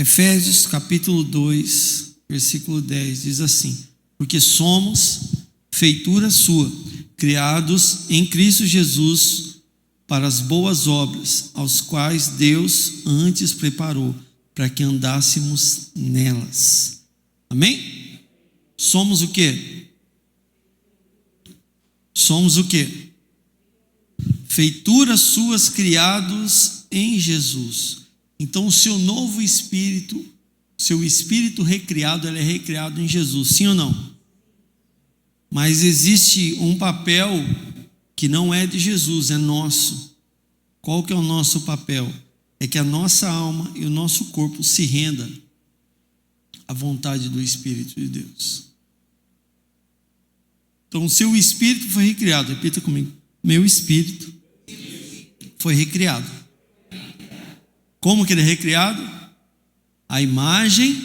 Efésios capítulo 2, versículo 10, diz assim: porque somos feitura sua, criados em Cristo Jesus para as boas obras, aos quais Deus antes preparou, para que andássemos nelas. Amém? Somos o quê? Somos o quê? Feituras suas, criados em Jesus. Então o seu novo espírito, seu espírito recriado, ele é recriado em Jesus, sim ou não? Mas existe um papel que não é de Jesus, é nosso. Qual que é o nosso papel? É que a nossa alma e o nosso corpo se renda à vontade do Espírito de Deus. Então o seu espírito foi recriado, repita comigo, meu espírito foi recriado. Como que ele é recriado? A imagem,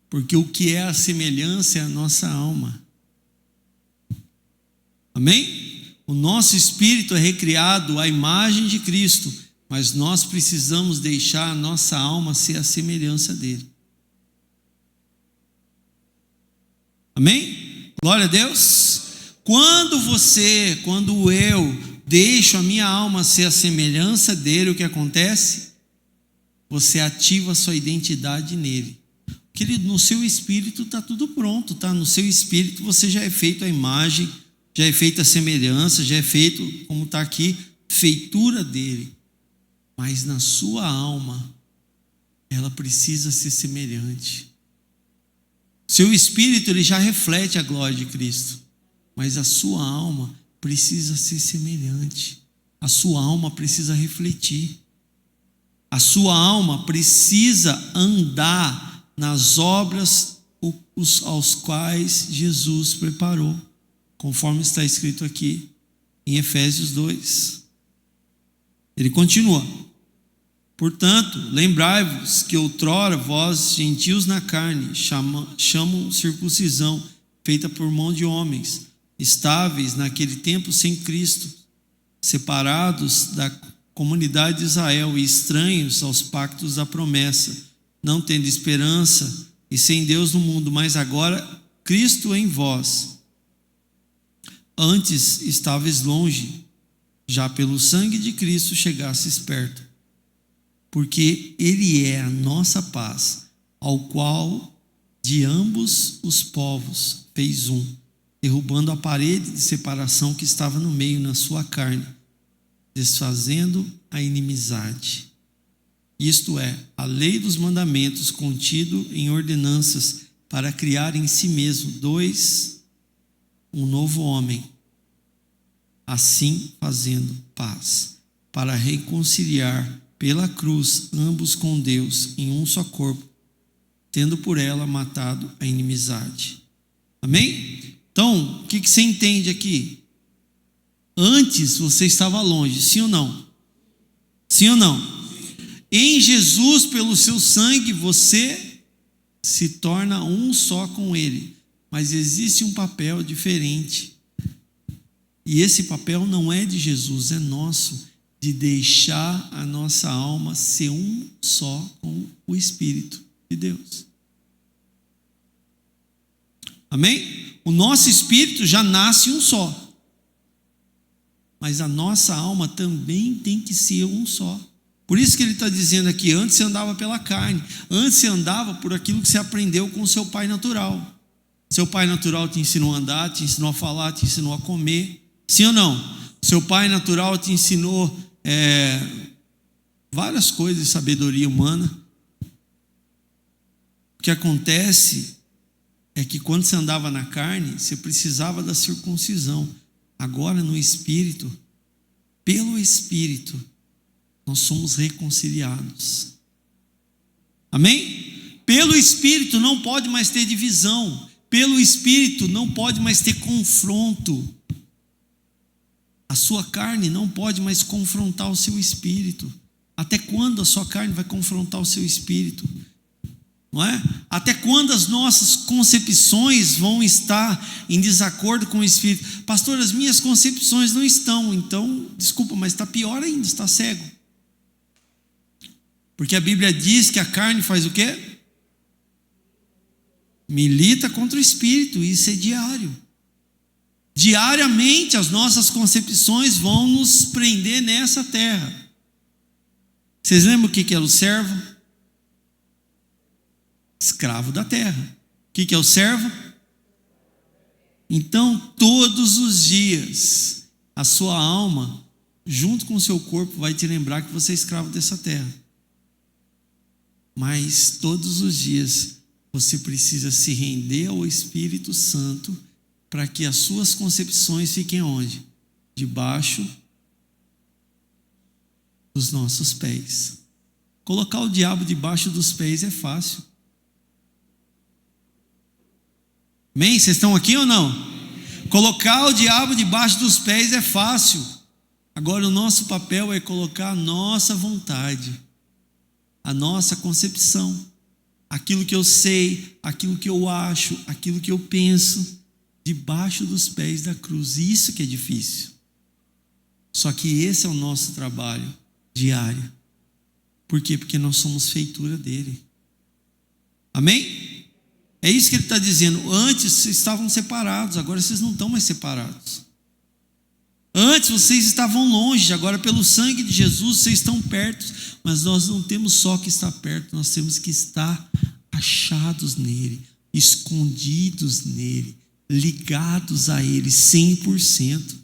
porque o que é a semelhança é a nossa alma. Amém? O nosso espírito é recriado à imagem de Cristo, mas nós precisamos deixar a nossa alma ser a semelhança dele. Amém? Glória a Deus. Quando eu deixo a minha alma ser a semelhança dele, o que acontece? Você ativa a sua identidade nele. Porque no seu espírito está tudo pronto, tá? No seu espírito você já é feito a imagem, já é feita a semelhança, já é feito, como está aqui, feitura dele. Mas na sua alma, ela precisa ser semelhante. Seu espírito, ele já reflete a glória de Cristo, mas a sua alma precisa ser semelhante. A sua alma precisa refletir. A sua alma precisa andar nas obras aos quais Jesus preparou, conforme está escrito aqui em Efésios 2. Ele continua: portanto, lembrai-vos que outrora vós, gentios na carne, chamam circuncisão, feita por mão de homens, estáveis naquele tempo sem Cristo, separados da comunidade de Israel e estranhos aos pactos da promessa, não tendo esperança e sem Deus no mundo. Mas agora Cristo em vós. Antes estáveis longe, já pelo sangue de Cristo chegastes perto, porque ele é a nossa paz, ao qual de ambos os povos fez um, derrubando a parede de separação que estava no meio na sua carne, desfazendo a inimizade. Isto é, a lei dos mandamentos contido em ordenanças, para criar em si mesmo um novo homem, assim fazendo paz, para reconciliar pela cruz ambos com Deus em um só corpo, tendo por ela matado a inimizade. Amém? Então, o que você entende aqui? Antes você estava longe, sim ou não? Sim ou não? Em Jesus, pelo seu sangue, você se torna um só com ele. Mas existe um papel diferente. E esse papel não é de Jesus, é nosso, de deixar a nossa alma ser um só com o Espírito de Deus. Amém? O nosso espírito já nasce um só. Mas a nossa alma também tem que ser um só. Por isso que ele está dizendo aqui, antes você andava pela carne, antes você andava por aquilo que você aprendeu com o seu pai natural. Seu pai natural te ensinou a andar, te ensinou a falar, te ensinou a comer, sim ou não? Seu pai natural te ensinou várias coisas de sabedoria humana. O que acontece é que quando você andava na carne, você precisava da circuncisão. Agora no Espírito, pelo Espírito, nós somos reconciliados. Amém? Pelo Espírito não pode mais ter divisão. Pelo Espírito não pode mais ter confronto. A sua carne não pode mais confrontar o seu espírito. Até quando a sua carne vai confrontar o seu espírito? Não é? Até quando as nossas concepções vão estar em desacordo com o Espírito? Pastor, as minhas concepções não estão. Então, desculpa, mas está pior ainda, está cego. Porque a Bíblia diz que a carne faz o quê? Milita contra o espírito, isso é diário. Diariamente as nossas concepções vão nos prender nessa terra. Vocês lembram o que é o servo? Escravo da terra. O que é o servo? Então, todos os dias, a sua alma, junto com o seu corpo, vai te lembrar que você é escravo dessa terra. Mas, todos os dias, você precisa se render ao Espírito Santo para que as suas concepções fiquem onde? Debaixo dos nossos pés. Colocar o diabo debaixo dos pés é fácil. Amém? Vocês estão aqui ou não? Colocar o diabo debaixo dos pés é fácil. Agora o nosso papel é colocar a nossa vontade, a nossa concepção, aquilo que eu sei, aquilo que eu acho, aquilo que eu penso, debaixo dos pés da cruz. Isso que é difícil. Só que esse é o nosso trabalho diário. Por quê? Porque nós somos feitura dele. Amém? É isso que ele está dizendo. Antes vocês estavam separados, agora vocês não estão mais separados. Antes vocês estavam longe, agora pelo sangue de Jesus vocês estão perto. Mas nós não temos só que estar perto, nós temos que estar achados nele, escondidos nele, ligados a ele 100%.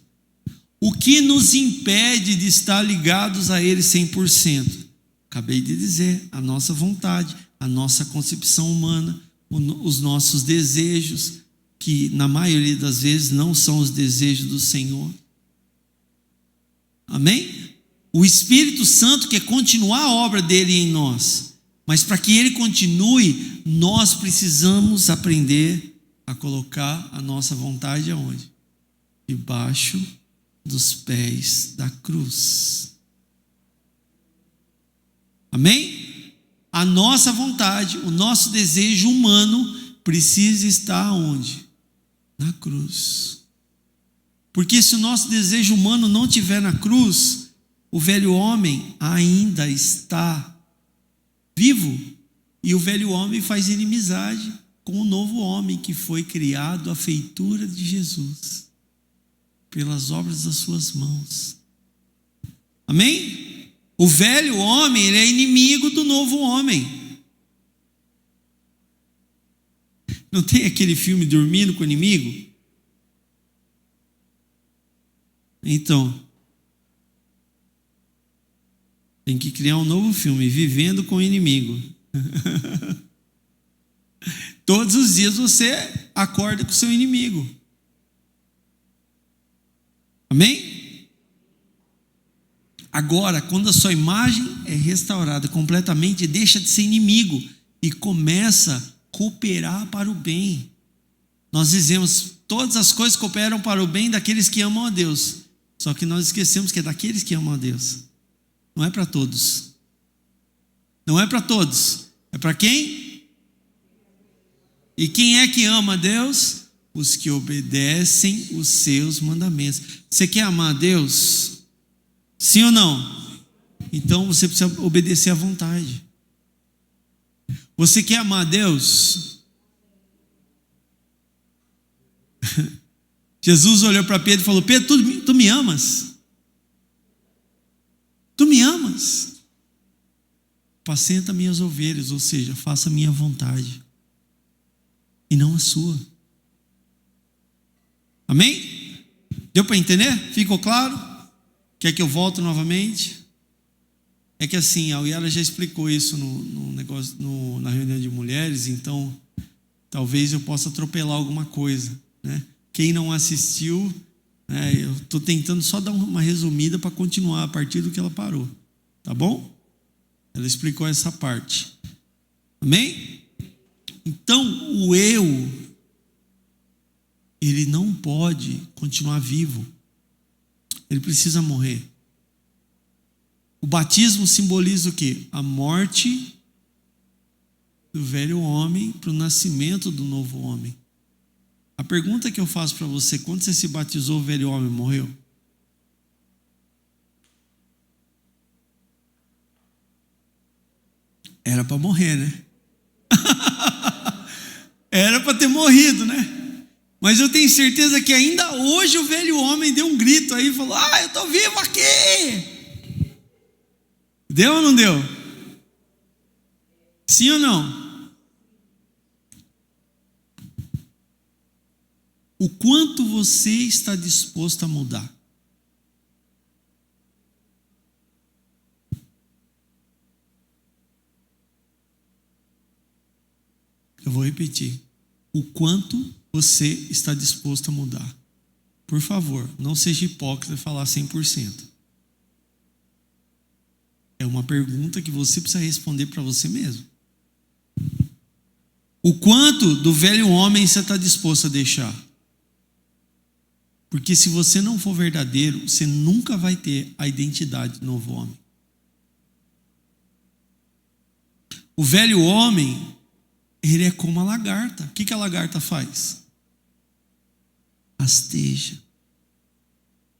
O que nos impede de estar ligados a ele 100%? Acabei de dizer, a nossa vontade, a nossa concepção humana, os nossos desejos, que na maioria das vezes não são os desejos do Senhor. Amém? O Espírito Santo quer continuar a obra dele em nós, mas para que ele continue, nós precisamos aprender a colocar a nossa vontade aonde? Debaixo dos pés da cruz. Amém? A nossa vontade, o nosso desejo humano precisa estar onde? Na cruz. Porque se o nosso desejo humano não estiver na cruz, o velho homem ainda está vivo, e o velho homem faz inimizade com o novo homem que foi criado à feitura de Jesus, pelas obras das suas mãos. Amém? O velho homem, ele é inimigo do novo homem. Não tem aquele filme Dormindo com o Inimigo? Então, tem que criar um novo filme, Vivendo com o Inimigo. Todos os dias você acorda com o seu inimigo. Amém? Agora, quando a sua imagem é restaurada completamente, deixa de ser inimigo e começa a cooperar para o bem. Nós dizemos, todas as coisas cooperam para o bem daqueles que amam a Deus. Só que nós esquecemos que é daqueles que amam a Deus. Não é para todos. Não é para todos. É para quem? E quem é que ama a Deus? Os que obedecem os seus mandamentos. Você quer amar a Deus? Sim ou não? Então você precisa obedecer à vontade. Você quer amar a Deus? Jesus olhou para Pedro e falou: Pedro, tu me amas? Tu me amas? Apacenta minhas ovelhas, ou seja, faça a minha vontade e não a sua. Amém? Deu para entender? Ficou claro? Quer que eu volte novamente? É que assim, a Uyara já explicou isso no negócio, na reunião de mulheres, então talvez eu possa atropelar alguma coisa, né? Quem não assistiu, né, eu estou tentando só dar uma resumida para continuar a partir do que ela parou, tá bom? Ela explicou essa parte. Amém? Então, o eu, ele não pode continuar vivo. Ele precisa morrer. O batismo simboliza o quê? A morte do velho homem para o nascimento do novo homem. A pergunta que eu faço para você: quando você se batizou, o velho homem morreu? Era para morrer, né? Era para ter morrido, né? Mas eu tenho certeza que ainda hoje o velho homem deu um grito aí e falou: ah, eu estou vivo aqui. Deu ou não deu? Sim ou não? O quanto você está disposto a mudar? Eu vou repetir. O quanto você está disposto a mudar? Por favor, não seja hipócrita e falar 100%. É uma pergunta que você precisa responder para você mesmo. O quanto do velho homem você está disposto a deixar? Porque se você não for verdadeiro, você nunca vai ter a identidade do novo homem. O velho homem, ele é como a lagarta. O que a lagarta faz? Rasteja.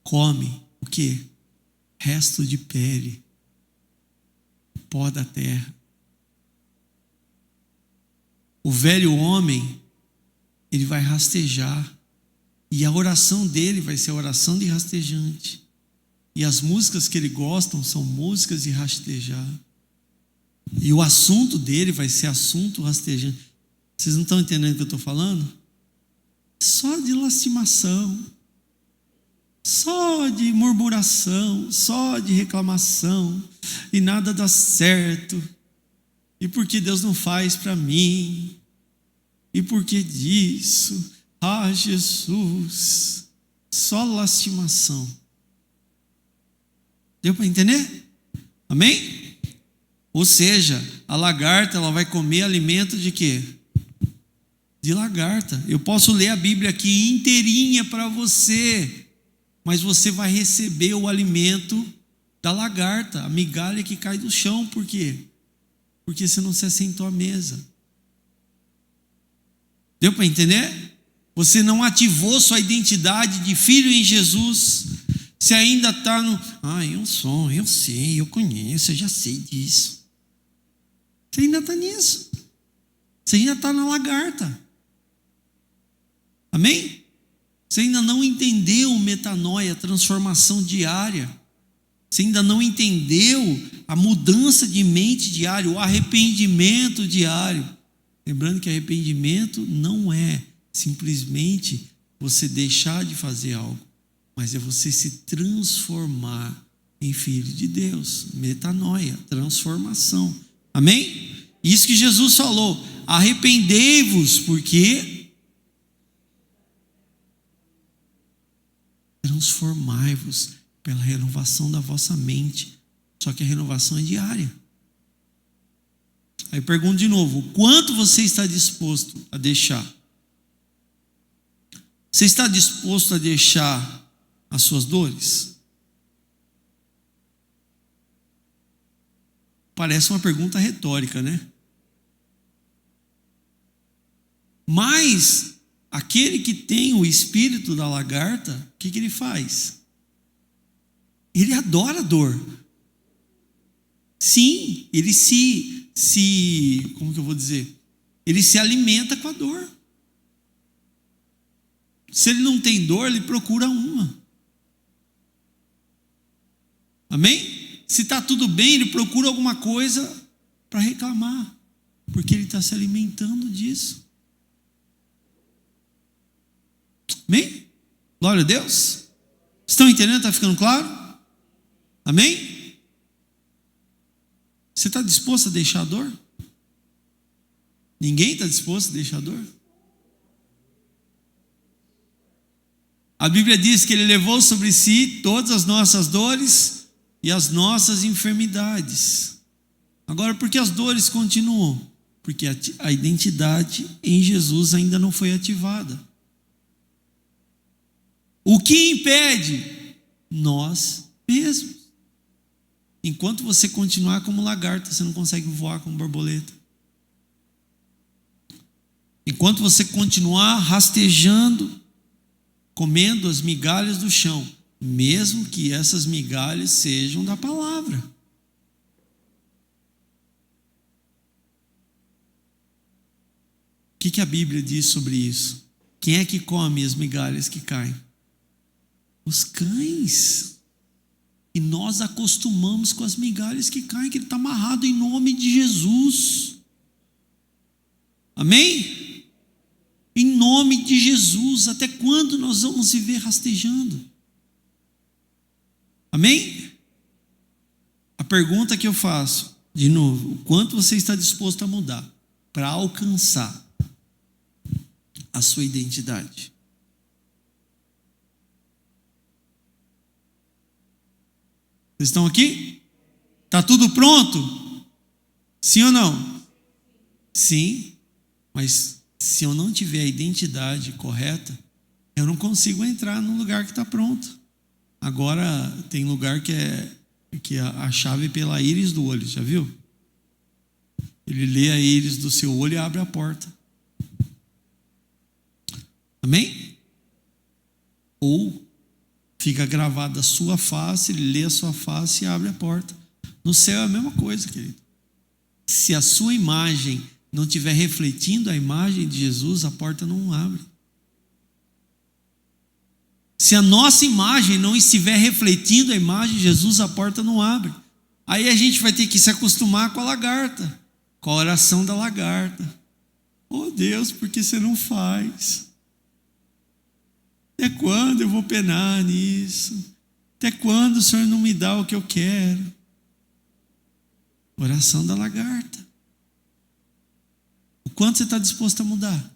Come o quê? Resto de pele. Pó da terra. O velho homem, ele vai rastejar. E a oração dele vai ser a oração de rastejante. E as músicas que ele gosta são músicas de rastejar. E o assunto dele vai ser assunto rastejante. Vocês não estão entendendo o que eu estou falando? Só de lastimação, só de murmuração, só de reclamação, e nada dá certo. E por que Deus não faz para mim? E por que disso? Ah, Jesus, só lastimação. Deu para entender? Amém? Ou seja, a lagarta, ela vai comer alimento de quê? De lagarta. Eu posso ler a Bíblia aqui inteirinha para você, mas você vai receber o alimento da lagarta, a migalha que cai do chão. Por quê? Porque você não se assentou à mesa. Deu para entender? Você não ativou sua identidade de filho em Jesus. Você ainda está no... eu sei, eu conheço, eu já sei disso. Você ainda está nisso. Você ainda está na lagarta. Amém? Você ainda não entendeu metanoia, transformação diária. Você ainda não entendeu a mudança de mente diária, o arrependimento diário. Lembrando que arrependimento não é simplesmente você deixar de fazer algo, mas é você se transformar em filho de Deus. Metanoia, transformação. Amém? Isso que Jesus falou. Arrependei-vos, porque transformai-vos pela renovação da vossa mente. Só que a renovação é diária. Aí pergunto de novo: o quanto você está disposto a deixar? Você está disposto a deixar as suas dores? Parece uma pergunta retórica, né? Mas aquele que tem o espírito da lagarta, o que ele faz? Ele adora a dor. Sim, ele como que eu vou dizer? Ele se alimenta com a dor. Se ele não tem dor, ele procura uma. Amém? Se está tudo bem, ele procura alguma coisa para reclamar, porque ele está se alimentando disso. Amém? Glória a Deus. Estão entendendo? Está ficando claro? Amém? Você está disposto a deixar a dor? Ninguém está disposto a deixar a dor? A Bíblia diz que Ele levou sobre si todas as nossas dores e as nossas enfermidades. Agora, por que as dores continuam? Porque a identidade em Jesus ainda não foi ativada. O que impede? Nós mesmos. Enquanto você continuar como lagarta, você não consegue voar como borboleta. Enquanto você continuar rastejando, comendo as migalhas do chão, mesmo que essas migalhas sejam da palavra. que a Bíblia diz sobre isso? Quem é que come as migalhas que caem? Os cães. E nós acostumamos com as migalhas que caem, que ele está amarrado em nome de Jesus. Amém? Em nome de Jesus. Até quando nós vamos viver rastejando? Amém? A pergunta que eu faço, de novo, o quanto você está disposto a mudar para alcançar a sua identidade? Vocês estão aqui? Está tudo pronto? Sim ou não? Sim, mas se eu não tiver a identidade correta, eu não consigo entrar no lugar que está pronto. Agora tem lugar que a chave é pela íris do olho, já viu? Ele lê a íris do seu olho e abre a porta. Amém? Ou fica gravada a sua face, ele lê a sua face e abre a porta. No céu é a mesma coisa, querido. Se a sua imagem não estiver refletindo a imagem de Jesus, a porta não abre. Se a nossa imagem não estiver refletindo a imagem de Jesus, a porta não abre. Aí a gente vai ter que se acostumar com a lagarta, com a oração da lagarta. Oh Deus, por que você não faz? Até quando eu vou penar nisso? Até quando o Senhor não me dá o que eu quero? Oração da lagarta. O quanto você está disposto a mudar?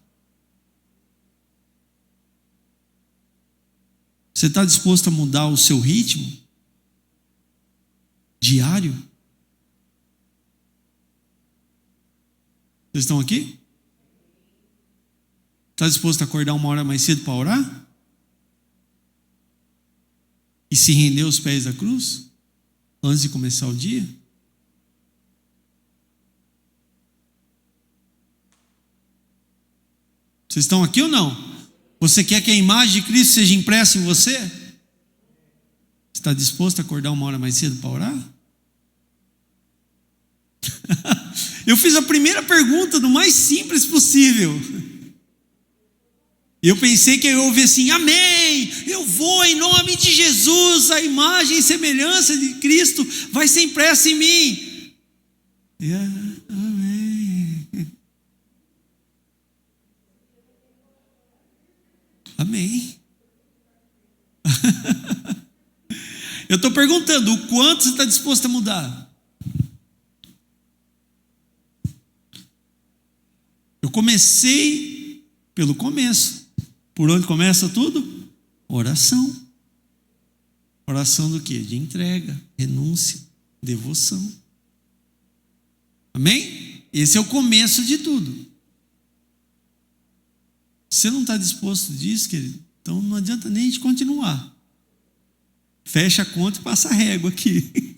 Você está disposto a mudar o seu ritmo diário? Vocês estão aqui? Está disposto a acordar 1 hora mais cedo para orar? E se render aos pés da cruz? Antes de começar o dia? Vocês estão aqui ou não? Você quer que a imagem de Cristo seja impressa em você? Está disposto a acordar 1 hora mais cedo para orar? Eu fiz a primeira pergunta do mais simples possível. Eu pensei que eu ia ouvir assim: amém, eu vou em nome de Jesus, a imagem e semelhança de Cristo vai ser impressa em mim. Amém. Amém. Eu estou perguntando, o quanto você está disposto a mudar? Eu comecei pelo começo. Por onde começa tudo? Oração. Oração do quê? De entrega, renúncia, devoção. Amém? Esse é o começo de tudo. Se você não está disposto disso, querido, então não adianta nem a gente continuar. Fecha a conta e passa a régua aqui.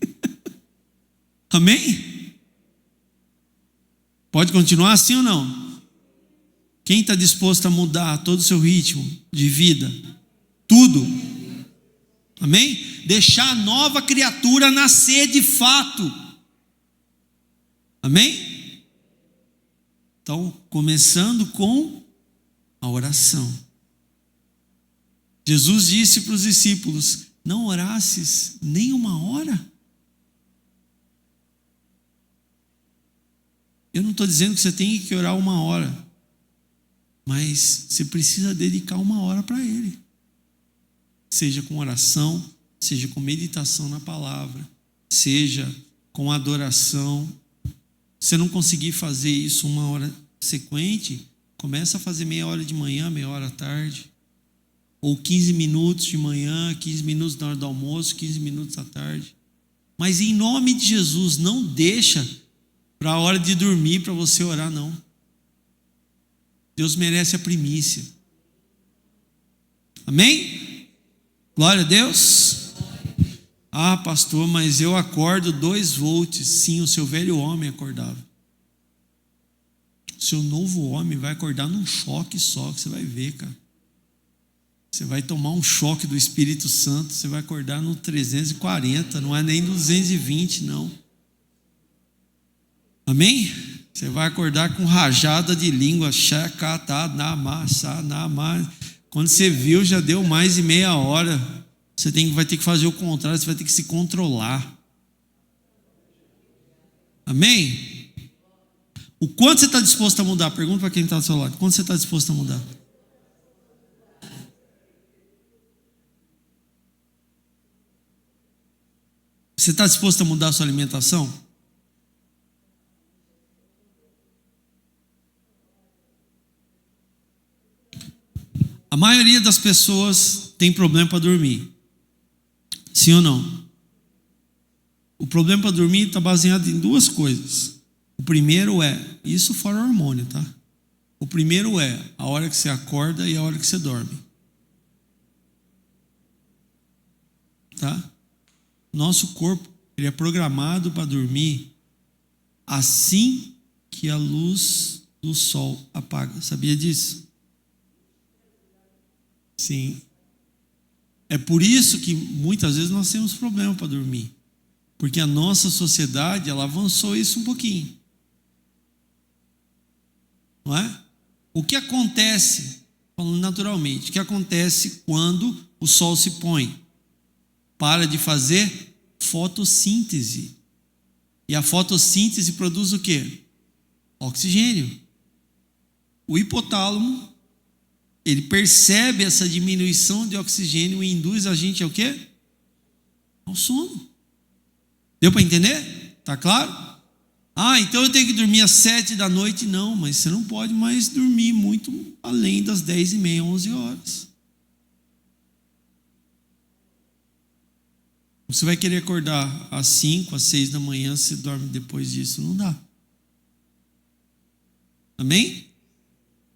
Amém? Pode continuar assim ou não? Quem está disposto a mudar todo o seu ritmo de vida? Tudo. Amém? Deixar a nova criatura nascer de fato. Amém? Então, começando com a oração. Jesus disse para os discípulos: não orasses nem 1 hora? Eu não estou dizendo que você tem que orar 1 hora, mas você precisa dedicar 1 hora para Ele. Seja com oração, seja com meditação na palavra, seja com adoração. Se você não conseguir fazer isso 1 hora sequente, começa a fazer meia hora de manhã, meia hora à tarde. Ou 15 minutos de manhã, 15 minutos na hora do almoço, 15 minutos à tarde. Mas em nome de Jesus, não deixa para a hora de dormir para você orar, não. Deus merece a primícia. Amém? Glória a Deus. Ah, pastor, mas eu acordo 2 volts. Sim, o seu velho homem acordava. O seu novo homem vai acordar num choque só, que você vai ver, cara. Você vai tomar um choque do Espírito Santo, você vai acordar no 340, não é nem 220, não. Amém? Você vai acordar com rajada de língua. Quando você viu, já deu mais de meia hora. Você vai ter que fazer o contrário, você vai ter que se controlar. Amém? O quanto você está disposto a mudar? Pergunta para quem está do seu lado. Quanto você está disposto a mudar? Você está disposto a mudar a sua alimentação? A maioria das pessoas tem problema para dormir. Sim ou não? O problema para dormir está baseado em duas coisas. O primeiro é, isso fora hormônio, tá? O primeiro é a hora que você acorda e a hora que você dorme. Tá? Nosso corpo, ele é programado para dormir assim que a luz do sol apaga. Sabia disso? Sim. É por isso que muitas vezes nós temos problema para dormir. Porque a nossa sociedade, ela avançou isso um pouquinho. Não é? O que acontece, falando naturalmente, o que acontece quando o sol se põe? Para de fazer fotossíntese. E a fotossíntese produz o quê? Oxigênio. O hipotálamo, ele percebe essa diminuição de oxigênio e induz a gente ao quê? Ao sono. Deu para entender? Tá claro? Então eu tenho que dormir às 7 da noite? Não, mas você não pode mais dormir muito além das 10h30, 11 horas. Você vai querer acordar às 5, às 6 da manhã, você dorme depois disso? Não dá. Amém?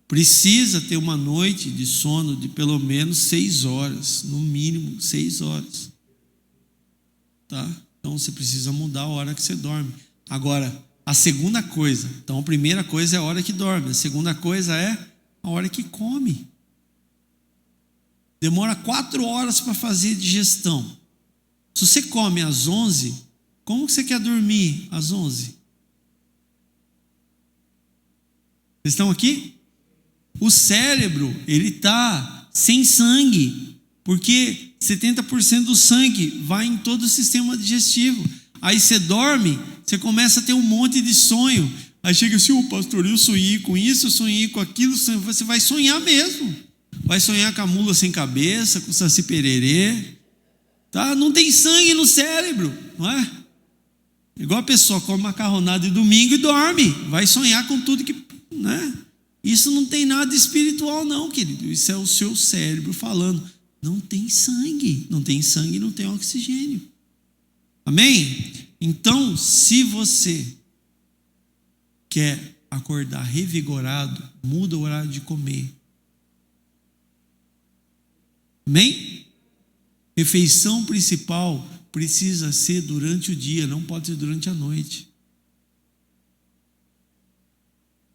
Precisa ter uma noite de sono de pelo menos 6 horas, no mínimo 6 horas. Tá? Então você precisa mudar a hora que você dorme. Agora, a segunda coisa, então a primeira coisa é a hora que dorme, a segunda coisa é a hora que come. Demora 4 horas para fazer a digestão. Se você come às 11, como você quer dormir às 11? Vocês estão aqui? O cérebro, ele está sem sangue, porque 70% do sangue vai em todo o sistema digestivo. Aí você dorme, você começa a ter um monte de sonho. Aí chega assim, pastor, eu sonhei com isso, eu sonhei com aquilo. Você vai sonhar mesmo. Vai sonhar com a mula sem cabeça, com o saci pererê. Tá? Não tem sangue no cérebro, não é? Igual a pessoa come macarronada de domingo e dorme. Vai sonhar com tudo que... né? Isso não tem nada espiritual não, querido. Isso é o seu cérebro falando. Não tem sangue. Não tem sangue, não tem oxigênio. Amém? Então, se você quer acordar revigorado, muda o horário de comer. Amém? Refeição principal precisa ser durante o dia, não pode ser durante a noite.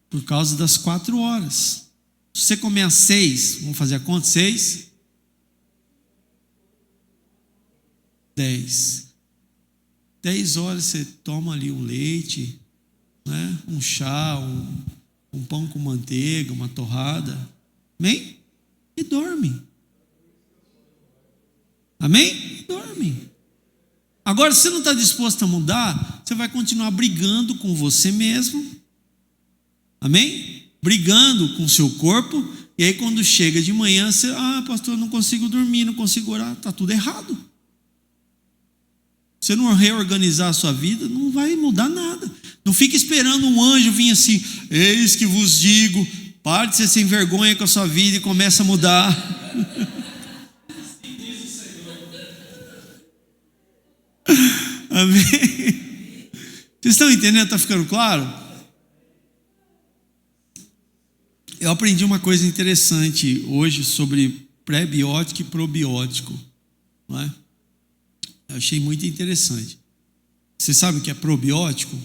Por causa das 4 horas. Se você comer às 6, vamos fazer a conta? 6? 10. 10 horas você toma ali um leite, né? Um chá, um pão com manteiga, uma torrada. Amém? E dorme. Amém? E dorme. Agora, se você não está disposto a mudar, você vai continuar brigando com você mesmo. Amém? Brigando com o seu corpo. E aí quando chega de manhã, você, pastor, eu não consigo dormir, não consigo orar. Está tudo errado. Se você não reorganizar a sua vida, não vai mudar nada. Não fique esperando um anjo vir assim, eis que vos digo, pare de ser sem vergonha com a sua vida e comece a mudar. Amém? Vocês estão entendendo? Está ficando claro? Eu aprendi uma coisa interessante hoje sobre pré-biótico e probiótico. Não é? Eu achei muito interessante. Você sabe o que é probiótico?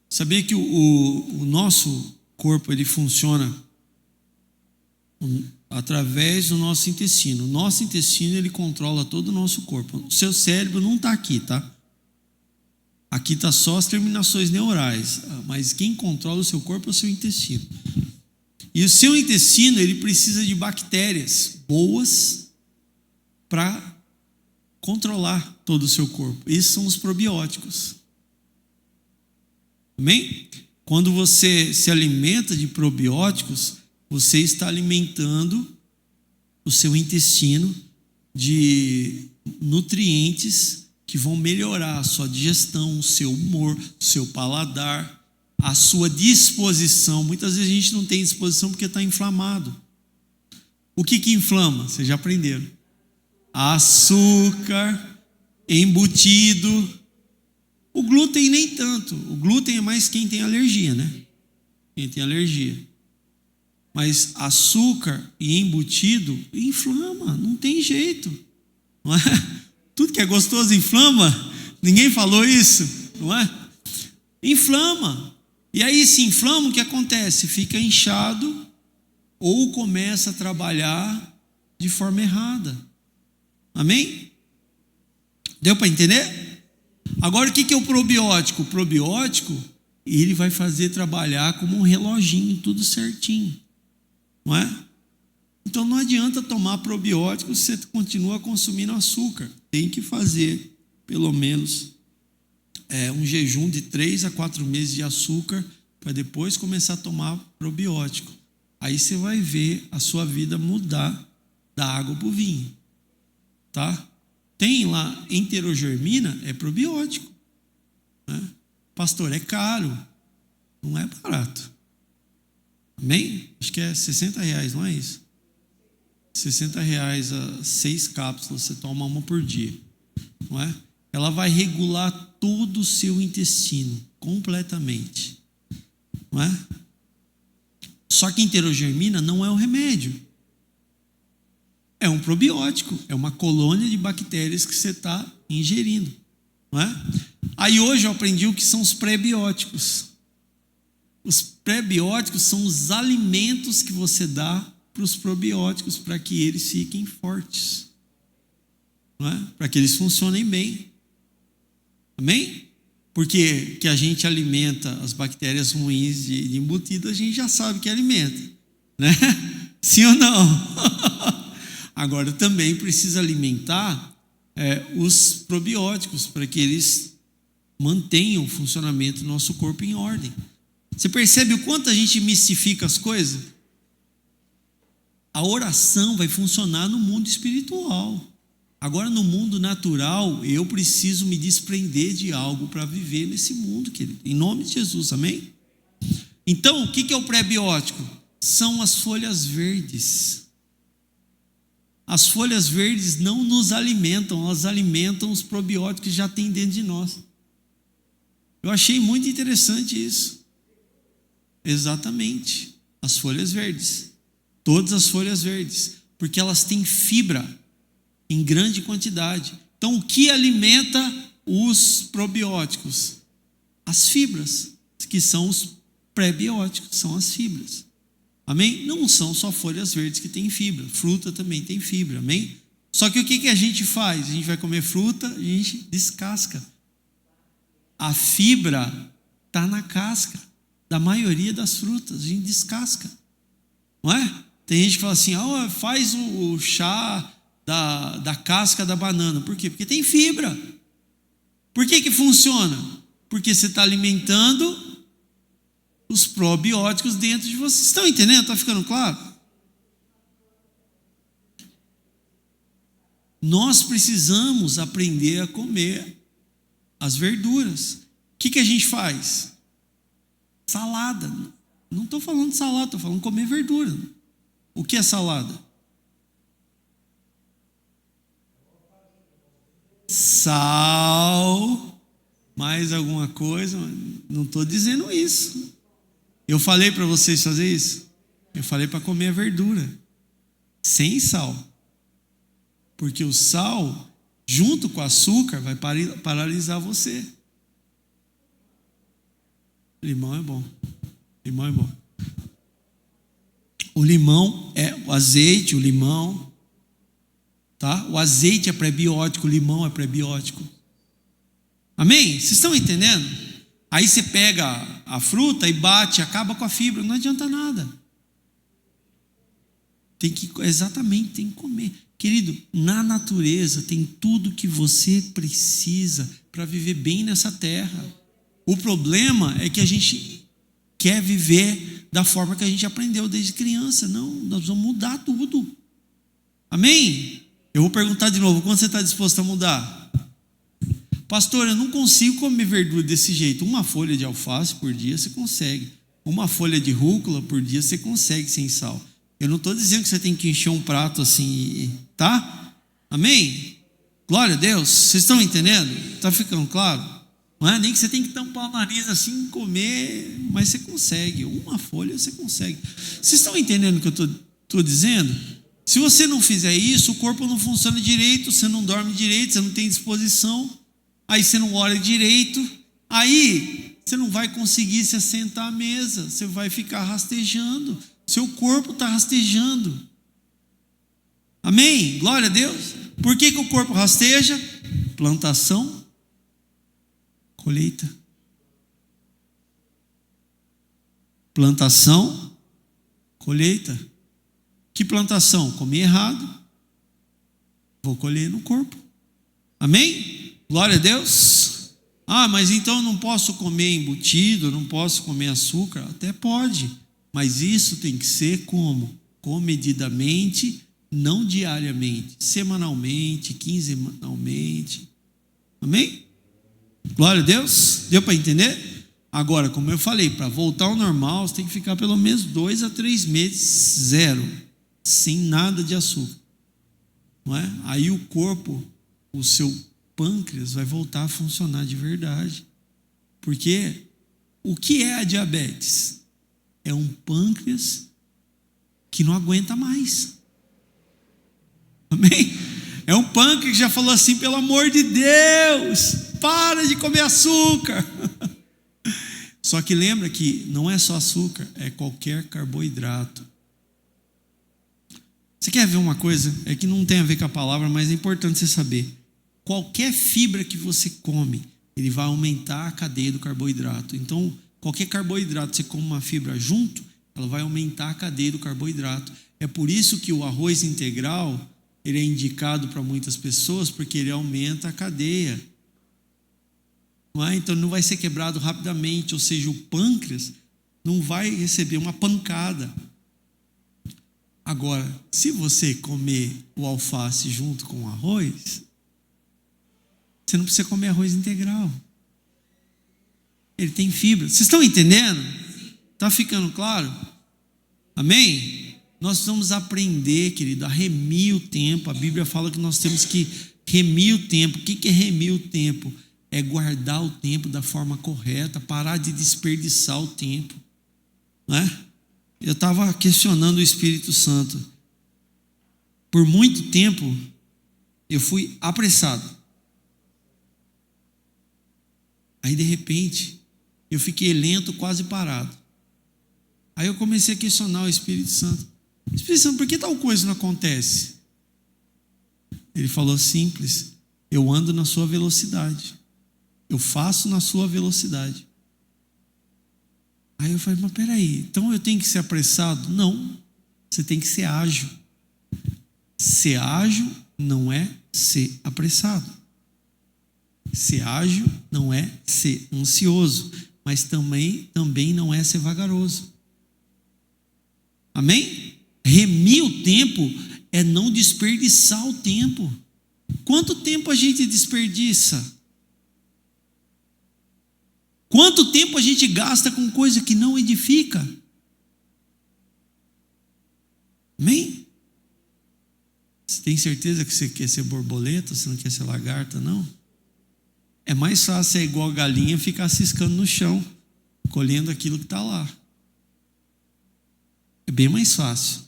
Sabia que o nosso corpo ele funciona através do nosso intestino. O nosso intestino ele controla todo o nosso corpo. O seu cérebro não está aqui, tá? Aqui está só as terminações neurais, mas quem controla o seu corpo é o seu intestino. E o seu intestino, ele precisa de bactérias boas para controlar todo o seu corpo. Esses são os probióticos. Amém? Quando você se alimenta de probióticos, você está alimentando o seu intestino de nutrientes que vão melhorar a sua digestão, o seu humor, o seu paladar, a sua disposição. Muitas vezes a gente não tem disposição porque está inflamado. O que inflama? Vocês já aprenderam. Açúcar, embutido. O glúten nem tanto. O glúten é mais quem tem alergia, né? Quem tem alergia. Mas açúcar e embutido inflama, não tem jeito. Não é? Tudo que é gostoso inflama. Ninguém falou isso, não é? Inflama. E aí se inflama, o que acontece? Fica inchado ou começa a trabalhar de forma errada. Amém? Deu para entender? Agora o que é o probiótico? O probiótico, ele vai fazer trabalhar como um reloginho, tudo certinho. Não é? Então não adianta tomar probiótico se você continua consumindo açúcar. Tem que fazer pelo menos um jejum de 3 a 4 meses de açúcar para depois começar a tomar probiótico. Aí você vai ver a sua vida mudar da água para o vinho. Tá? Tem lá enterogermina, é probiótico. Né? Pastor, é caro. Não é barato. Amém? Acho que é R$60, não é isso? R$60 a 6 cápsulas, você toma uma por dia. Não é? Ela vai regular todo o seu intestino, completamente. Não é? Só que enterogermina não é um remédio. É um probiótico, é uma colônia de bactérias que você está ingerindo. Não é? Aí hoje eu aprendi o que são os pré-bióticos. Os pré-bióticos são os alimentos que você dá para os probióticos, para que eles fiquem fortes. Não é? Para que eles funcionem bem. Amém? Porque que a gente alimenta as bactérias ruins de embutido, a gente já sabe que alimenta. Né? Sim ou não? Agora também precisa alimentar os probióticos, para que eles mantenham o funcionamento do nosso corpo em ordem. Você percebe o quanto a gente mistifica as coisas? A oração vai funcionar no mundo espiritual. Agora, no mundo natural, eu preciso me desprender de algo para viver nesse mundo, querido. Em nome de Jesus, amém? Então, o que é o pré-biótico? São as folhas verdes. As folhas verdes não nos alimentam, elas alimentam os probióticos que já tem dentro de nós. Eu achei muito interessante isso. Exatamente. As folhas verdes. Todas as folhas verdes, porque elas têm fibra em grande quantidade. Então, o que alimenta os probióticos? As fibras, que são os pré-bióticos, são as fibras. Amém? Não são só folhas verdes que têm fibra, fruta também tem fibra, amém? Só que o que a gente faz? A gente vai comer fruta, a gente descasca. A fibra está na casca da maioria das frutas, a gente descasca. Não é? Tem gente que fala assim, faz o chá da casca da banana. Por quê? Porque tem fibra. Por que funciona? Porque você está alimentando os probióticos dentro de você. Estão entendendo? Está ficando claro? Nós precisamos aprender a comer as verduras. O que a gente faz? Salada. Não estou falando de salada, estou falando de comer verdura. O que é salada? Sal, mais alguma coisa? Não estou dizendo isso. Eu falei para vocês fazer isso? Eu falei para comer a verdura, sem sal. Porque o sal, junto com o açúcar, vai paralisar você. Limão é bom. Limão é bom. O limão é o azeite, o limão. Tá? O azeite é pré-biótico, o limão é pré-biótico. Amém? Vocês estão entendendo? Aí você pega a fruta e bate, acaba com a fibra, não adianta nada. Exatamente, tem que comer. Querido, na natureza tem tudo que você precisa para viver bem nessa terra. O problema é que a gente quer viver da forma que a gente aprendeu desde criança. Não, nós vamos mudar tudo. Amém? Eu vou perguntar de novo, quando você está disposto a mudar? Pastor, eu não consigo comer verdura desse jeito. Uma folha de alface por dia você consegue. Uma folha de rúcula por dia você consegue sem sal. Eu não estou dizendo que você tem que encher um prato assim, tá? Amém? Glória a Deus. Vocês estão entendendo? Está ficando claro? Não é nem que você tem que tampar o nariz assim e comer, mas você consegue. Uma folha você consegue. Vocês estão entendendo o que eu estou dizendo? Se você não fizer isso, o corpo não funciona direito, você não dorme direito, você não tem disposição, aí você não ora direito, aí você não vai conseguir se assentar à mesa, você vai ficar rastejando. Seu corpo está rastejando. Amém? Glória a Deus. Por que o corpo rasteja? Plantação, colheita. Plantação, colheita. Que plantação? Comi errado, vou colher no corpo. Amém? Glória a Deus. Mas então eu não posso comer embutido, não posso comer açúcar. Até pode. Mas isso tem que ser como? Comedidamente, não diariamente, semanalmente, quinzenalmente. Amém? Glória a Deus. Deu para entender? Agora, como eu falei, para voltar ao normal, você tem que ficar pelo menos 2 a 3 meses zero, sem nada de açúcar. Não é? Aí o corpo, o seu pâncreas vai voltar a funcionar de verdade. Porque o que é a diabetes? É um pâncreas que não aguenta mais. Amém? É um pâncreas que já falou assim, pelo amor de Deus, para de comer açúcar. Só que lembra que não é só açúcar, é qualquer carboidrato. Você quer ver uma coisa? É que não tem a ver com a palavra, mas é importante você saber. Qualquer fibra que você come, ele vai aumentar a cadeia do carboidrato. Então, qualquer carboidrato, você come uma fibra junto, ela vai aumentar a cadeia do carboidrato. É por isso que o arroz integral, ele é indicado para muitas pessoas, porque ele aumenta a cadeia. Não é? Então não vai ser quebrado rapidamente, ou seja, o pâncreas não vai receber uma pancada. Agora, se você comer o alface junto com o arroz, você não precisa comer arroz integral. Ele tem fibra. Vocês estão entendendo? Está ficando claro? Amém? Nós vamos aprender, querido, a remir o tempo. A Bíblia fala que nós temos que remir o tempo. O que é remir o tempo? É guardar o tempo da forma correta, parar de desperdiçar o tempo. Não é? Eu estava questionando o Espírito Santo. Por muito tempo, eu fui apressado. Aí, de repente, eu fiquei lento, quase parado. Aí eu comecei a questionar o Espírito Santo. Espírito Santo, por que tal coisa não acontece? Ele falou simples: eu ando na sua velocidade. Eu faço na sua velocidade. Aí eu falei, mas peraí, então eu tenho que ser apressado? Não, você tem que ser ágil. Ser ágil não é ser apressado. Ser ágil não é ser ansioso, mas também não é ser vagaroso. Amém? Remir o tempo é não desperdiçar o tempo. Quanto tempo a gente desperdiça? Quanto tempo a gente gasta com coisa que não edifica? Amém? Você tem certeza que você quer ser borboleta, você não quer ser lagarta, não? É mais fácil ser igual a galinha, ficar ciscando no chão, colhendo aquilo que está lá. É bem mais fácil.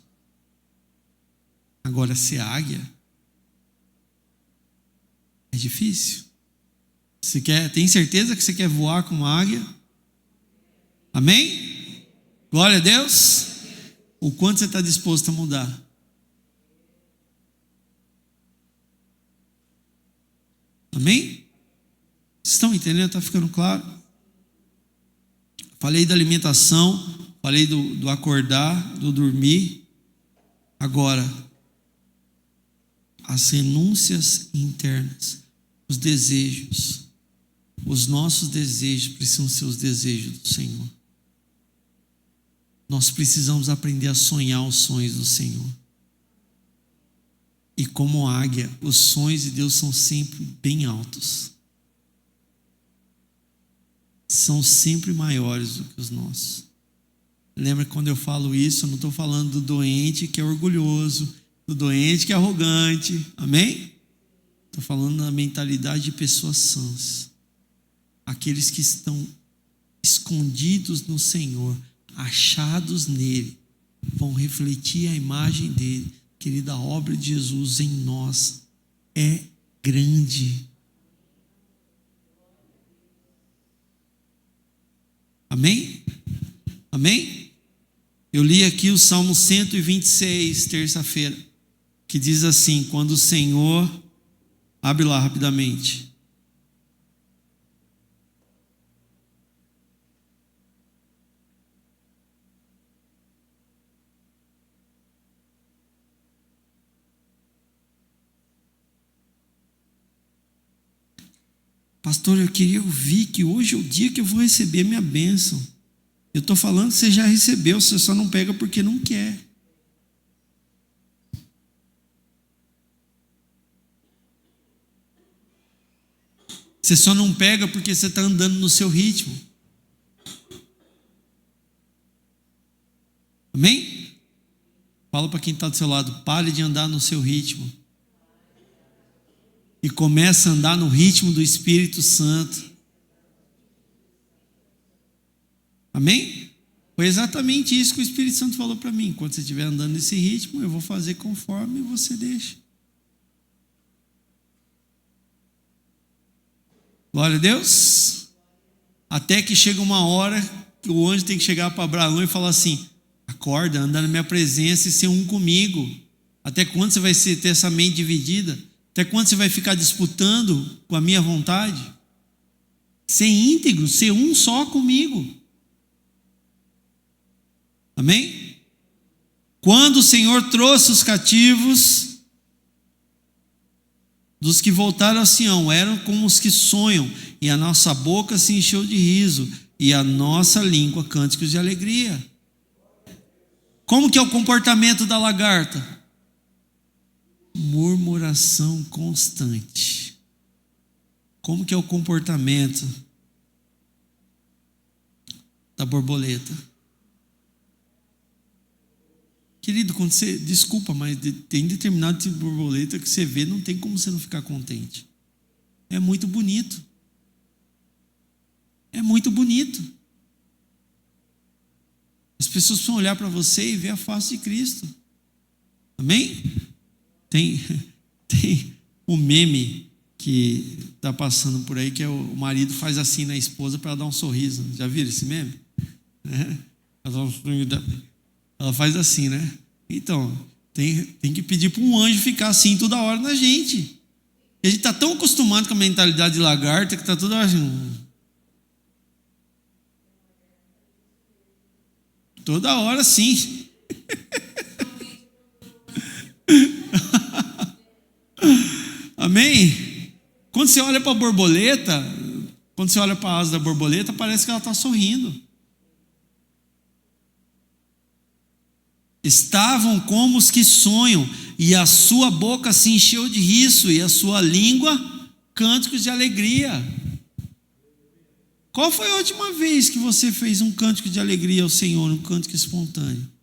Agora, ser águia é difícil. Tem certeza que você quer voar como águia? Amém? Glória a Deus. O quanto você está disposto a mudar? Amém? Vocês estão estão entendendo? Está ficando claro? Falei da alimentação, falei do acordar, do dormir. Agora, as renúncias internas, os desejos, os nossos desejos precisam ser os desejos do Senhor. Nós precisamos aprender a sonhar os sonhos do Senhor. E como águia, os sonhos de Deus são sempre bem altos. São sempre maiores do que os nossos. Lembra que quando eu falo isso, eu não estou falando do doente que é orgulhoso, do doente que é arrogante. Amém? Estou falando da mentalidade de pessoas sãs. Aqueles que estão escondidos no Senhor, achados nele, vão refletir a imagem dele. Querida, a obra de Jesus em nós é grande. Amém? Amém? Eu li aqui o Salmo 126, terça-feira, que diz assim: quando o Senhor... Abre lá rapidamente. Pastor, eu queria ouvir que hoje é o dia que eu vou receber minha bênção. Eu estou falando que você já recebeu, você só não pega porque não quer. Você só não pega porque você está andando no seu ritmo. Amém? Fala para quem está do seu lado, pare de andar no seu ritmo. E começa a andar no ritmo do Espírito Santo. Amém? Foi exatamente isso que o Espírito Santo falou para mim. Quando você estiver andando nesse ritmo, eu vou fazer conforme você deixa. Glória a Deus. Até que chega uma hora que o anjo tem que chegar para Abraão e falar assim: acorda, anda na minha presença e ser um comigo. Até quando você vai ter essa mente dividida? Até quando você vai ficar disputando com a minha vontade? Ser íntegro, ser um só comigo. Amém? Quando o Senhor trouxe os cativos, dos que voltaram a Sião, eram como os que sonham, e a nossa boca se encheu de riso, e a nossa língua cânticos de alegria. Como que é o comportamento da lagarta? Murmuração constante. Como que é o comportamento da borboleta? Querido, quando você, desculpa, mas tem determinado tipo de borboleta que você vê, não tem como você não ficar contente. É muito bonito. É muito bonito. As pessoas precisam olhar para você e ver a face de Cristo. Amém? Tem um meme que está passando por aí, que é o marido faz assim na esposa para dar um sorriso. Já viram esse meme? Ela faz assim, né? Então, tem que pedir para um anjo ficar assim toda hora na gente. A gente está tão acostumado com a mentalidade de lagarta que está toda hora assim. Toda hora sim. Amém? Quando você olha para a borboleta, quando você olha para a asa da borboleta, parece que ela está sorrindo. Estavam como os que sonham, e a sua boca se encheu de riso, e a sua língua cânticos de alegria. Qual foi a última vez que você fez um cântico de alegria ao Senhor, um cântico espontâneo?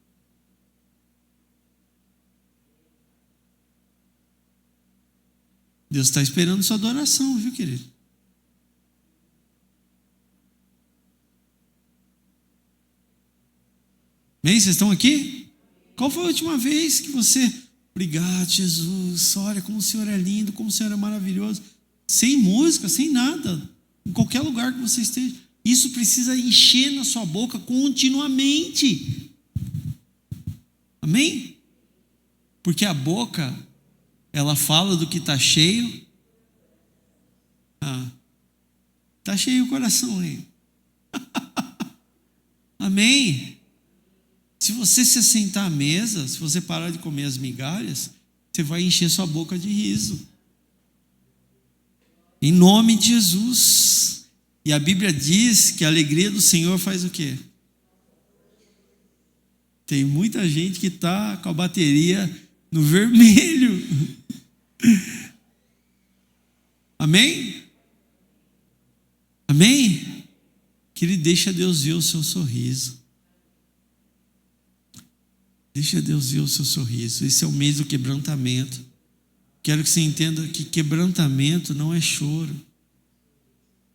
Deus está esperando sua adoração, viu, querido? Bem, vocês estão aqui? Qual foi a última vez que você... Obrigado, Jesus, olha como o Senhor é lindo, como o Senhor é maravilhoso. Sem música, sem nada, em qualquer lugar que você esteja. Isso precisa encher na sua boca continuamente. Amém? Porque a boca, ela fala do que está cheio. Está cheio o coração aí. Amém? Se você se assentar à mesa, se você parar de comer as migalhas, você vai encher sua boca de riso. Em nome de Jesus. E a Bíblia diz que a alegria do Senhor faz o quê? Tem muita gente que está com a bateria no vermelho. Amém? Amém? Que ele deixa Deus ver o seu sorriso. Deixa Deus ver o seu sorriso. Esse é o mês do quebrantamento. Quero que você entenda que quebrantamento não é choro.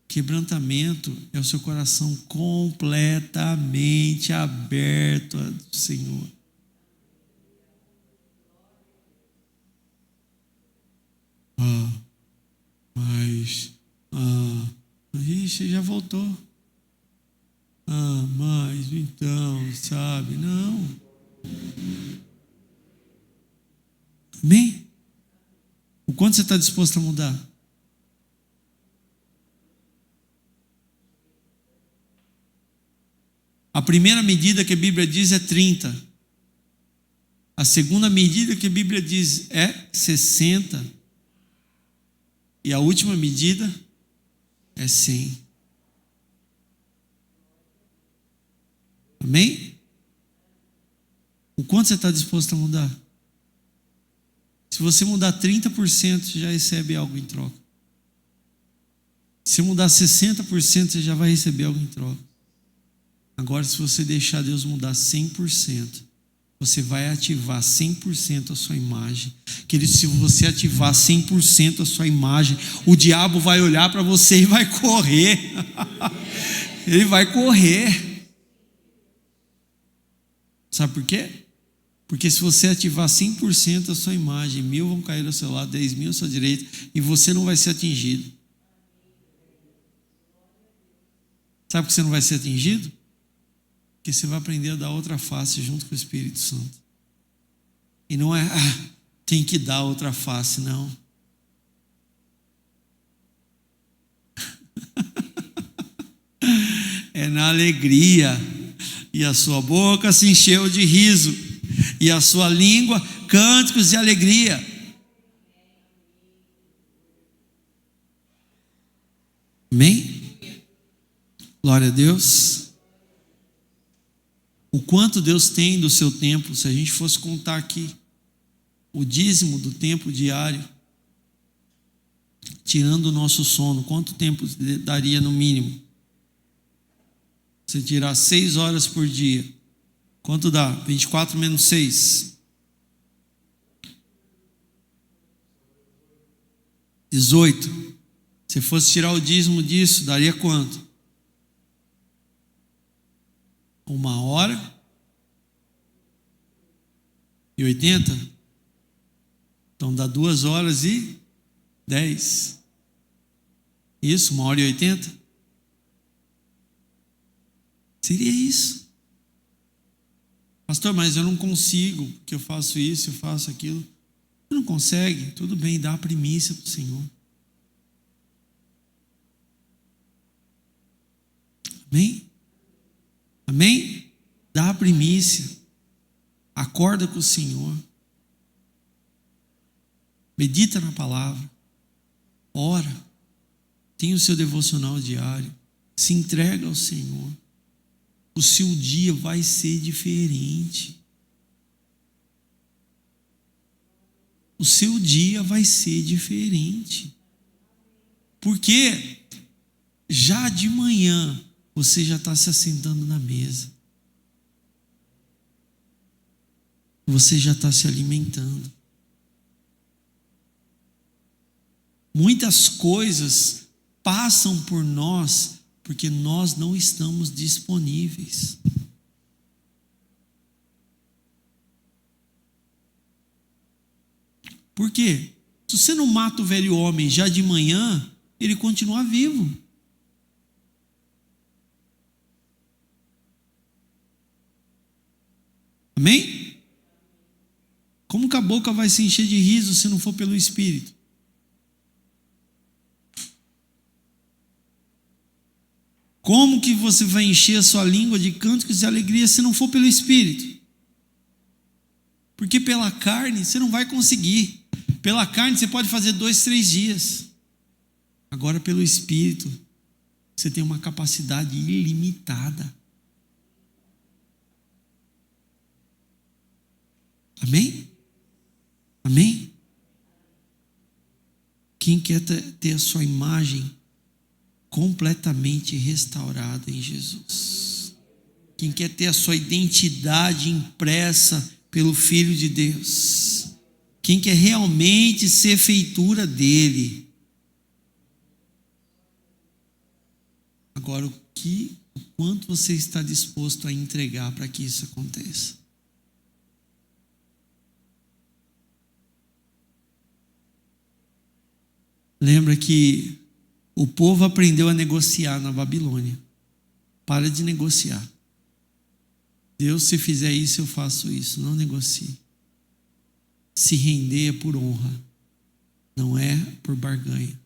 Quebrantamento é o seu coração completamente aberto ao Senhor. Ixi, já voltou. Mas então, sabe? Não. Amém? O quanto você está disposto a mudar? A primeira medida que a Bíblia diz é 30. A segunda medida que a Bíblia diz é 60. E a última medida é 100. Amém? O quanto você está disposto a mudar? Se você mudar 30%, você já recebe algo em troca. Se mudar 60%, você já vai receber algo em troca. Agora, se você deixar Deus mudar 100%, você vai ativar 100% a sua imagem. Querido, se você ativar 100% a sua imagem, o diabo vai olhar para você e vai correr. Ele vai correr. Sabe por quê? Porque se você ativar 100% a sua imagem, 1000 vão cair ao seu lado, 10.000 à sua direita, e você não vai ser atingido. Sabe por que você não vai ser atingido? Porque você vai aprender a dar outra face junto com o Espírito Santo. E não é, tem que dar outra face, não. É na alegria. E a sua boca se encheu de riso, e a sua língua cânticos de alegria. Amém? Glória a Deus. O quanto Deus tem do seu tempo, se a gente fosse contar aqui, o dízimo do tempo diário, tirando o nosso sono, quanto tempo daria no mínimo? Você tirar 6 horas por dia, quanto dá? 24 menos 6. 18. Se fosse tirar o dízimo disso, daria quanto? 1h80? Então dá 2h10. Isso, 1h80? Seria isso. Pastor, mas eu não consigo, porque eu faço isso, eu faço aquilo. Você não consegue? Tudo bem, dá a primícia para o Senhor. Amém? Amém? Dá a primícia. Acorda com o Senhor. Medita na palavra. Ora. Tenha o seu devocional diário. Se entrega ao Senhor. O seu dia vai ser diferente. O seu dia vai ser diferente. Porque já de manhã você já está se assentando na mesa. Você já está se alimentando. Muitas coisas passam por nós porque nós não estamos disponíveis. Por quê? Se você não mata o velho homem já de manhã, ele continua vivo. Amém? Como que a boca vai se encher de riso se não for pelo Espírito? Como que você vai encher a sua língua de cânticos e alegria se não for pelo Espírito? Porque pela carne você não vai conseguir. Pela carne você pode fazer 2, 3 dias. Agora pelo Espírito você tem uma capacidade ilimitada. Amém? Amém? Quem quer ter a sua imagem completamente restaurada em Jesus? Quem quer ter a sua identidade impressa pelo Filho de Deus? Quem quer realmente ser feitura dele? Agora, o quanto você está disposto a entregar para que isso aconteça? Lembra que o povo aprendeu a negociar na Babilônia. Para de negociar. Deus, se fizer isso, eu faço isso. Não negocie. Se render é por honra, não é por barganha.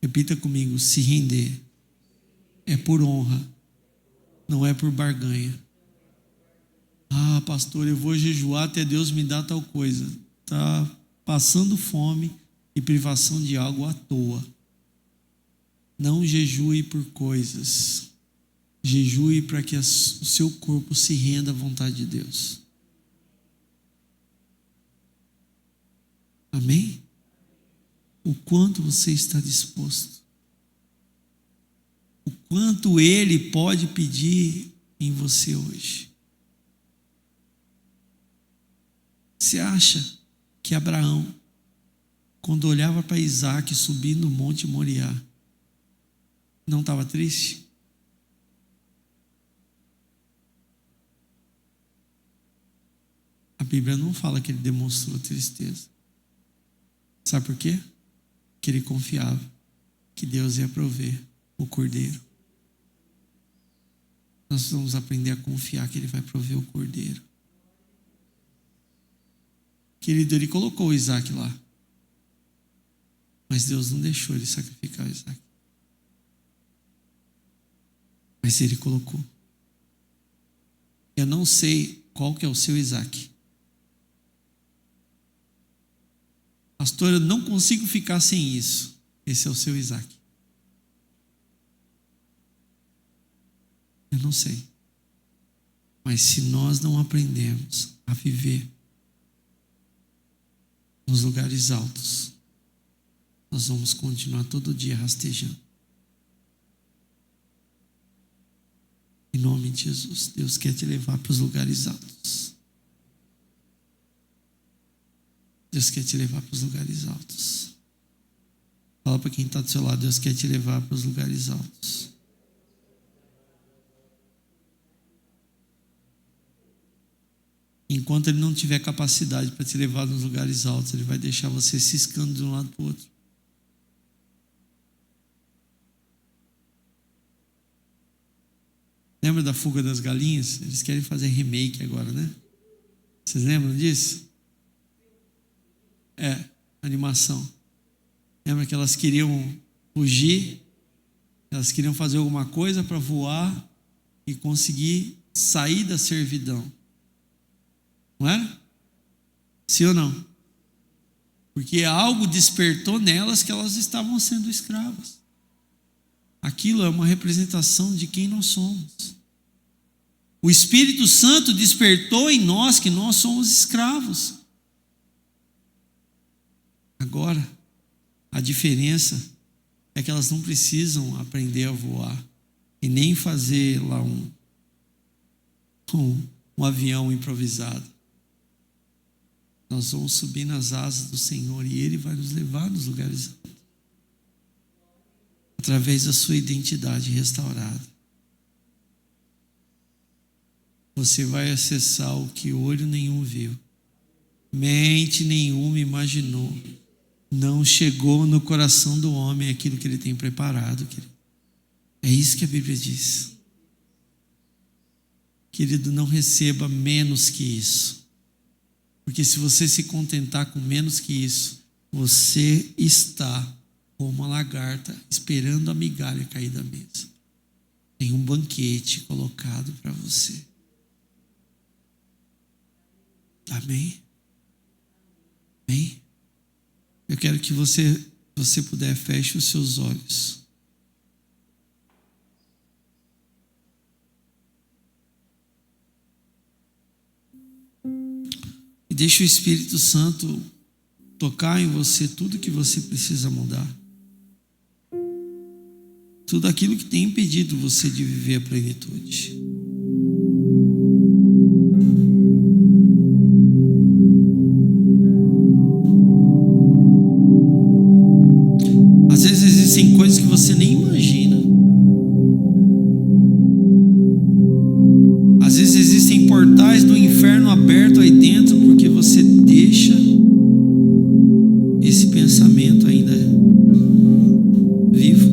Repita comigo: se render é por honra, não é por barganha. Ah, pastor, eu vou jejuar até Deus me dar tal coisa. Está passando fome e privação de algo à toa. Não jejue por coisas. Jejue para que o seu corpo se renda à vontade de Deus. Amém? O quanto você está disposto? O quanto Ele pode pedir em você hoje? Você acha que Abraão, quando olhava para Isaac subir no Monte Moriá, não estava triste? A Bíblia não fala que ele demonstrou tristeza. Sabe por quê? Que ele confiava que Deus ia prover o cordeiro. Nós vamos aprender a confiar que Ele vai prover o cordeiro. Querido, ele colocou o Isaac lá. Mas Deus não deixou ele sacrificar o Isaac. Mas ele colocou. Eu não sei qual que é o seu Isaac. Pastor, eu não consigo ficar sem isso. Esse é o seu Isaac. Eu não sei. Mas se nós não aprendemos a viver nos lugares altos, nós vamos continuar todo dia rastejando. Em nome de Jesus, Deus quer te levar para os lugares altos. Deus quer te levar para os lugares altos. Fala para quem está do seu lado: Deus quer te levar para os lugares altos. Enquanto Ele não tiver capacidade para te levar nos lugares altos, Ele vai deixar você ciscando de um lado para o outro. Lembra da Fuga das Galinhas? Eles querem fazer remake agora, né? Vocês lembram disso? Animação. Lembra que elas queriam fugir? Elas queriam fazer alguma coisa para voar e conseguir sair da servidão. Não era? Sim ou não? Porque algo despertou nelas que elas estavam sendo escravas. Aquilo é uma representação de quem nós somos. O Espírito Santo despertou em nós que nós somos escravos. Agora, a diferença é que elas não precisam aprender a voar e nem fazer lá um avião improvisado. Nós vamos subir nas asas do Senhor e Ele vai nos levar nos lugares altos, através da sua identidade restaurada. Você vai acessar o que olho nenhum viu, mente nenhuma imaginou, não chegou no coração do homem aquilo que Ele tem preparado, querido. É isso que a Bíblia diz. Querido, não receba menos que isso. Porque se você se contentar com menos que isso, você está como a lagarta, esperando a migalha cair da mesa. Tem um banquete colocado para você. Amém? Amém? Eu quero que você puder, feche os seus olhos. E deixe o Espírito Santo tocar em você tudo que você precisa mudar. Tudo aquilo que tem impedido você de viver a plenitude. Às vezes existem coisas que você nem imagina. Às vezes existem portais do inferno abertos aí dentro porque você deixa esse pensamento ainda vivo.